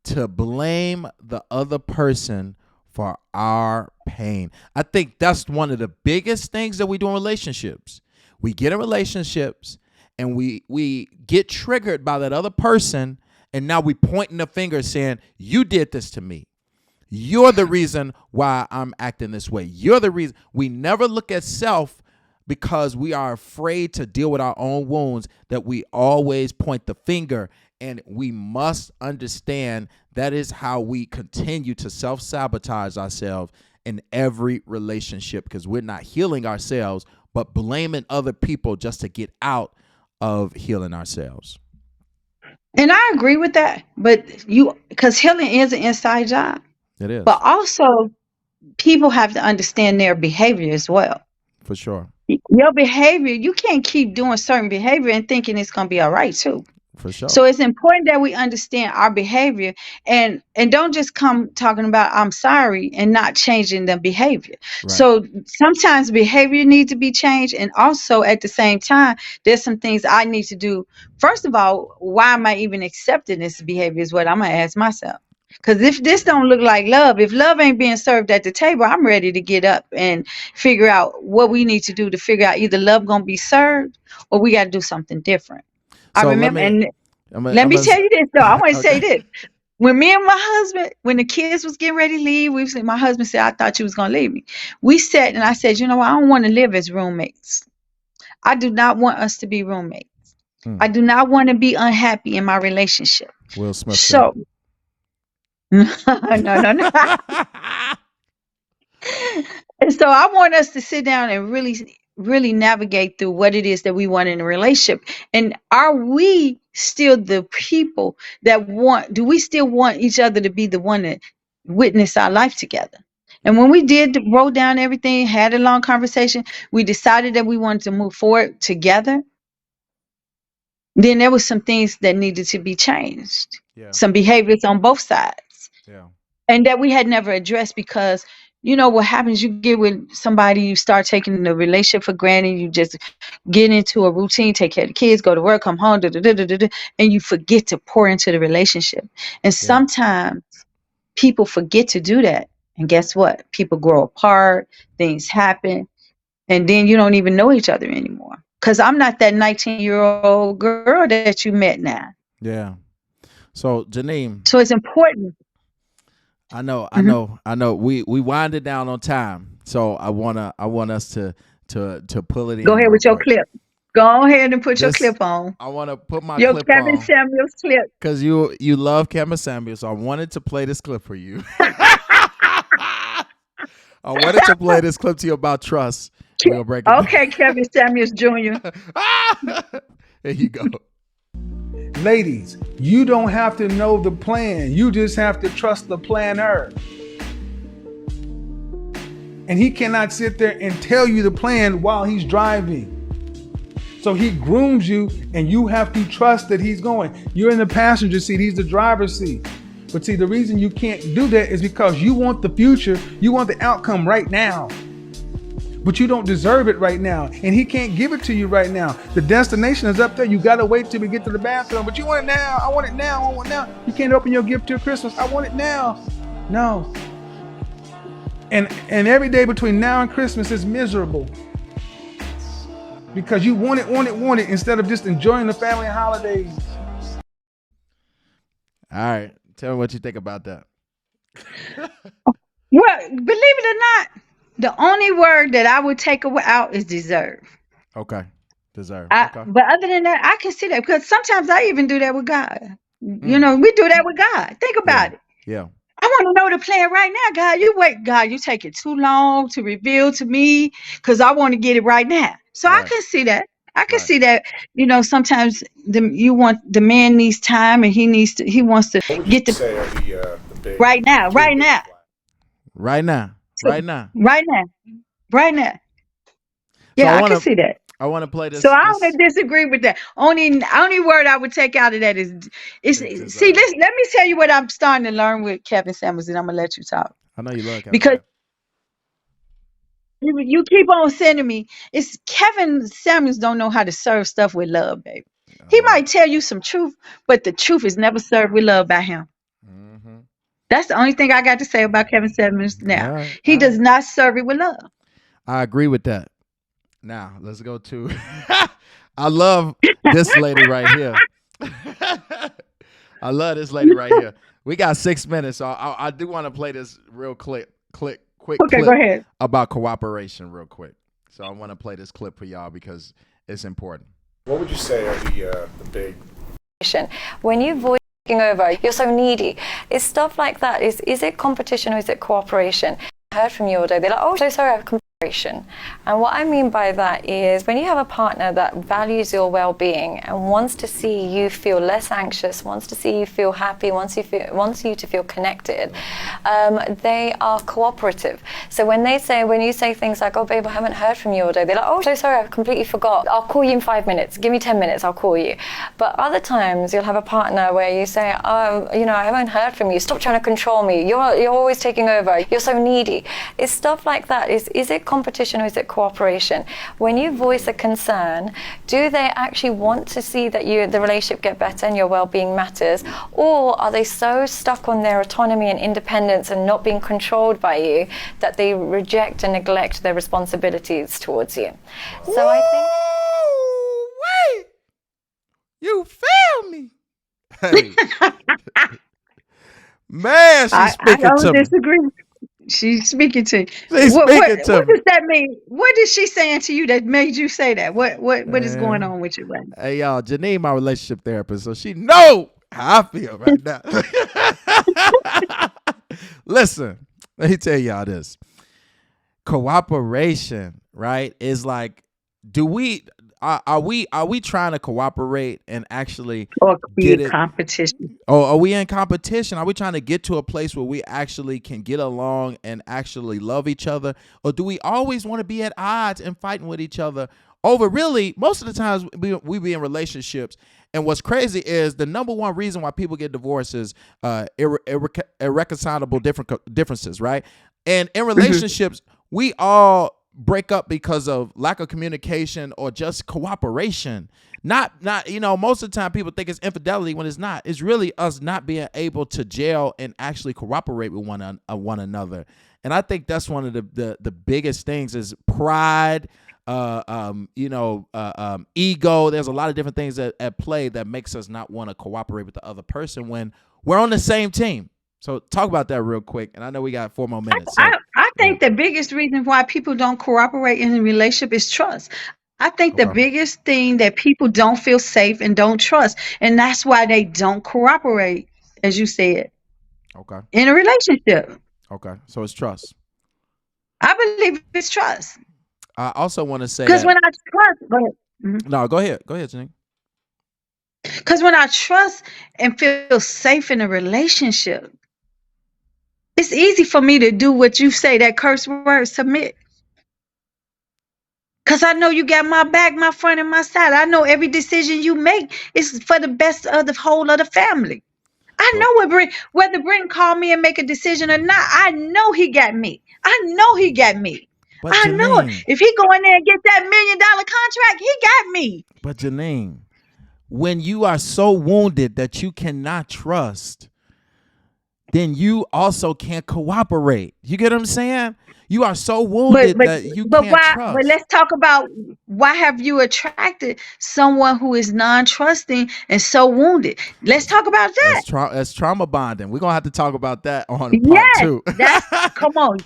to blame the other person for our pain. I think that's one of the biggest things that we do in relationships. We get in relationships and we get triggered by that other person, and now we pointing the finger saying, you did this to me. You're the reason why I'm acting this way. You're the reason. We never look at self because we are afraid to deal with our own wounds, that we always point the finger. And we must understand that is how we continue to self-sabotage ourselves in every relationship, because we're not healing ourselves, but blaming other people just to get out of healing ourselves. And I agree with that. But because healing is an inside job. It is. But also, people have to understand their behavior as well. For sure. Your behavior, you can't keep doing certain behavior and thinking it's going to be all right too. For sure. So it's important that we understand our behavior and don't just come talking about I'm sorry and not changing the behavior. Right. So sometimes behavior needs to be changed, and also at the same time there's some things I need to do. First of all, why am I even accepting this behavior is what I'm going to ask myself. Because if this don't look like love, if love ain't being served at the table, I'm ready to get up and figure out what we need to do to figure out either love going to be served or we got to do something different. So I remember, let me tell you this though. I want to say this. When me and my husband, when the kids was getting ready to leave, my husband said, I thought you was going to leave me. We sat and I said, you know what? I don't want to live as roommates. I do not want us to be roommates. I do not want to be unhappy in my relationship. Will Smith. So, no. And so I want us to sit down and really navigate through what it is that we want in a relationship. And are we still the people that do we still want each other to be the one that witness our life together? And when we wrote down everything, had a long conversation, we decided that we wanted to move forward together. Then there was some things that needed to be changed. Yeah. Some behaviors on both sides. Yeah. And that we had never addressed because you know what happens, you get with somebody, you start taking the relationship for granted, you just get into a routine, take care of the kids, go to work, come home, and you forget to pour into the relationship. And sometimes people forget to do that. And guess what? People grow apart, things happen, and then you don't even know each other anymore. Because I'm not that 19-year-old girl that you met now. Yeah. So, Janine. So it's important. I know. We wind it down on time, so I want us to pull it in. Go ahead with your clip. Go ahead and put your clip on. I want to put my your clip Kevin on. Samuels clip. Because you love Kevin Samuels, so I wanted to play this clip for you. I wanted to play this clip to you about trust. We'll break it okay, Kevin Samuels Jr. There you go. Ladies, you don't have to know the plan. You just have to trust the planner. And he cannot sit there and tell you the plan while he's driving. So he grooms you and you have to trust that he's going. You're in the passenger seat, he's the driver's seat. But see, the reason you can't do that is because you want the future, you want the outcome right now. But you don't deserve it right now. And he can't give it to you right now. The destination is up there. You got to wait till we get to the bathroom. But you want it now. I want it now. I want it now. You can't open your gift till Christmas. I want it now. No. And every day between now and Christmas is miserable. Because you want it instead of just enjoying the family holidays. All right. Tell me what you think about that. Well, believe it or not, the only word that I would take out is deserve. Okay. Deserve. Okay. But other than that, I can see that because sometimes I even do that with God. You know, we do that with God. Think about it. Yeah. I want to know the plan right now, God. You wait, God. You take it too long to reveal to me because I want to get it right now. So I can see that. I can see that. You know, sometimes the man needs time and he wants to get the right now. Yeah, so I can see that. I want to play this. So I don't disagree with that. Only word I would take out of that is see. Let me tell you what I'm starting to learn with Kevin Samuels, and I'm gonna let you talk. I know you love Kevin. Because you keep on sending me. It's Kevin Samuels don't know how to serve stuff with love, baby. He might tell you some truth, but the truth is never served with love by him. Mm-hmm. That's the only thing I got to say about Kevin Samuels now. He does not serve it with love. I agree with that. Now, let's go to I love this lady right here. I love this lady right here. We got 6 minutes, so I do want to play this real quick clip go ahead. About cooperation real quick. So I want to play this clip for y'all because it's important. What would you say are the big... When you voice over, you're so needy. Is stuff like that, is it competition or is it cooperation? I heard from you all day. They're like, oh, so sorry, I've completely And what I mean by that is when you have a partner that values your well-being and wants to see you feel less anxious, wants to see you feel happy, wants you to feel connected, they are cooperative. So when you say things like, "Oh babe, I haven't heard from you all day," they're like, "Oh, so sorry, I completely forgot. I'll call you in 5 minutes. Give me 10 minutes, I'll call you." But other times you'll have a partner where you say, "Oh, I haven't heard from you. Stop trying to control me. You're always taking over. You're so needy." It's stuff like that. Is it competition or is it cooperation? When you voice a concern, do they actually want to see that the relationship get better and your well-being matters, or are they so stuck on their autonomy and independence and not being controlled by you that they reject and neglect their responsibilities towards you? So I think. Wait, you feel me? Hey. Man, she's speaking I don't to disagree. She's speaking to you. She's What speaking to me. does that mean? What is she saying to you that made you say that? What is going Man. on with you right now? Hey, y'all, Janine, my relationship therapist, so she know how I feel right now. Listen, let me tell y'all this. Cooperation, right, is like, are we trying to cooperate and actually Or be get a it? competition? Or are we in competition? Are we trying to get to a place where we actually can get along and actually love each other? Or do we always want to be at odds and fighting with each other over, really, most of the times we be in relationships. And what's crazy is the number one reason why people get divorced is irreconcilable differences, right? And in relationships, we all break up because of lack of communication or just cooperation. Not most of the time people think it's infidelity when it's not. It's really us not being able to gel and actually cooperate with one another. And I think that's one of the biggest things is pride, ego. There's a lot of different things at play that makes us not want to cooperate with the other person when we're on the same team. So talk about that real quick. And I know we got 4 more minutes. So, I think the biggest reason why people don't cooperate in a relationship is trust. I think the biggest thing that people don't feel safe and don't trust, and that's why they don't cooperate, as you said, in a relationship. Okay, so it's trust. I believe it's trust. I also want to say because when I trust, no, go ahead, Janine. Because when I trust and feel safe in a relationship, it's easy for me to do what you say, that curse word, submit. Because I know you got my back, my front, and my side. I know every decision you make is for the best of the whole of the family. I know whether Brenton call me and make a decision or not, I know he got me. I know he got me. But I Janine, know it. If he go in there and get that $1 million contract, he got me. But Janine, when you are so wounded that you cannot trust, then you also can't cooperate. You get what I'm saying? You are so wounded that you can't trust. But let's talk about why have you attracted someone who is non-trusting and so wounded? Let's talk about that. That's trauma bonding. We're going to have to talk about that on part 2. Come on.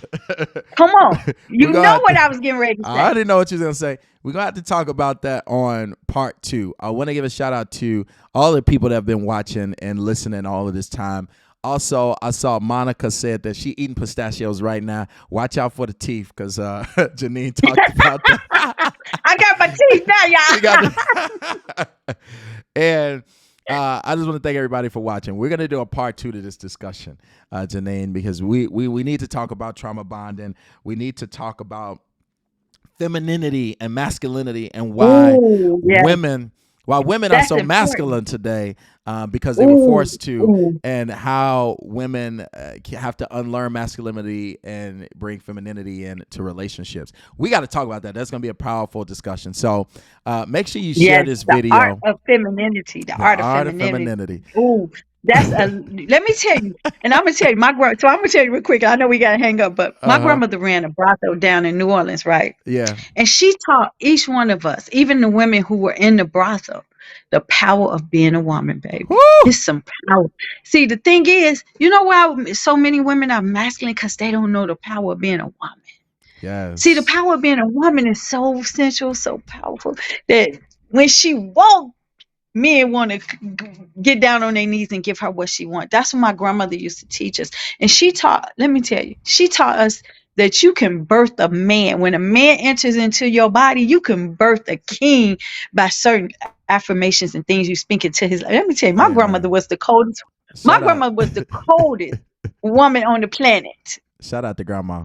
You know what I was getting ready to say. I already know what you was going to say. We're going to have to talk about that on part 2. I want to give a shout out to all the people that have been watching and listening all of this time. Also, I saw Monica said that she eating pistachios right now. Watch out for the teeth, because Janine talked about that. I got my teeth now, y'all. And I just want to thank everybody for watching. We're going to do a part 2 to this discussion, Janine, because we need to talk about trauma bonding. We need to talk about femininity and masculinity and why women are so masculine today, because they were forced to, and how women have to unlearn masculinity and bring femininity into relationships. We got to talk about that. That's going to be a powerful discussion. So make sure you share this video. The art of femininity. The art of femininity. Ooh, that's let me tell you, and I'm gonna tell you, I'm gonna tell you real quick. I know we gotta hang up, but my grandmother ran a brothel down in New Orleans, right? Yeah. And she taught each one of us, even the women who were in the brothel, the power of being a woman, baby. Woo! It's some power. See, the thing is, you know why so many women are masculine? Because they don't know the power of being a woman. Yes. See, the power of being a woman is so essential, so powerful, that when she walked, men want to get down on their knees and give her what she wants. That's what my grandmother used to teach us. And she taught, let me tell you, she taught us that you can birth a man. When a man enters into your body, you can birth a king by certain affirmations and things you speak into his life. Let me tell you, my grandmother was the coldest. My grandmother was the coldest woman on the planet. Shout out to grandma.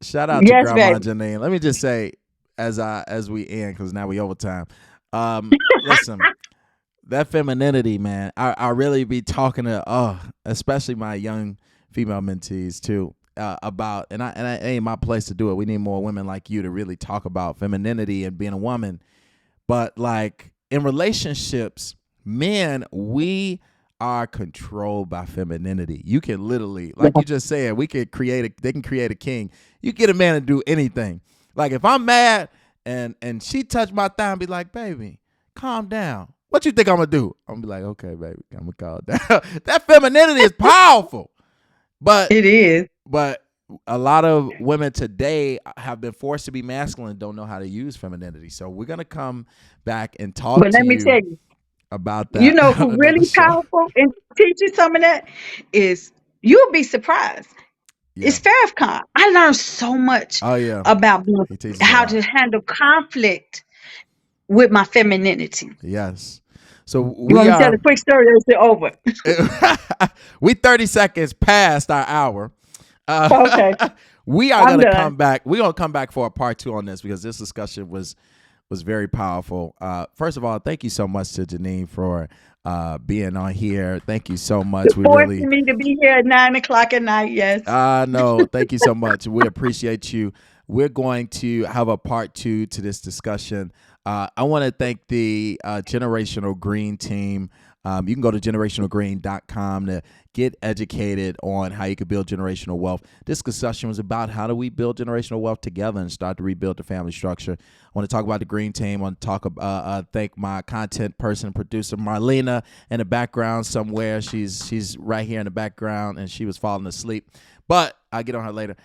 Shout out to Yes, Grandma baby. Janine. Let me just say, as we end, because now we overtime. Listen, that femininity, man. I really be talking to especially my young female mentees too about, and it ain't my place to do it. We need more women like you to really talk about femininity and being a woman. But like in relationships, men, we are controlled by femininity. You can literally, like you just said, they can create a king. You get a man to do anything. Like if I'm mad and she touched my thigh and be like, baby, calm down. What you think I'm gonna do? I'm gonna be like, okay, baby, I'm gonna calm down. That femininity is powerful. But it is. But a lot of women today have been forced to be masculine and don't know how to use femininity. So we're gonna come back and talk But let me tell you about that. You know who really powerful and teach you some of that is, you'll be surprised. Yeah. It's Farrakhan. I learned so much about how to handle conflict with my femininity. Yes. So we want to tell a quick story or is it over? We 30 seconds past our hour. Okay. We are going to come back. We're going to come back for a part 2 on this because this discussion was very powerful. First of all, thank you so much to Janine for being on here. Thank you so much. Forcing me to be here at 9:00 at night. Yes. No, thank you so much. We appreciate you. We're going to have a part 2 to this discussion. I want to thank the Generational Green team. You can go to generationalgreen.com to get educated on how you can build generational wealth. This discussion was about how do we build generational wealth together and start to rebuild the family structure. I want to talk about the Green team. I want to talk about thank my content person, producer Marlena in the background somewhere. She's right here in the background and she was falling asleep. But I'll get on her later.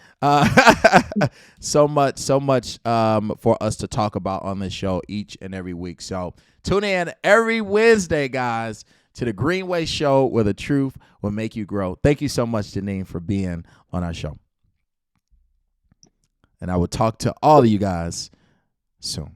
So much for us to talk about on this show each and every week. So tune in every Wednesday, guys, to the Greenway Show, where the truth will make you grow. Thank you so much, Janine, for being on our show. And I will talk to all of you guys soon.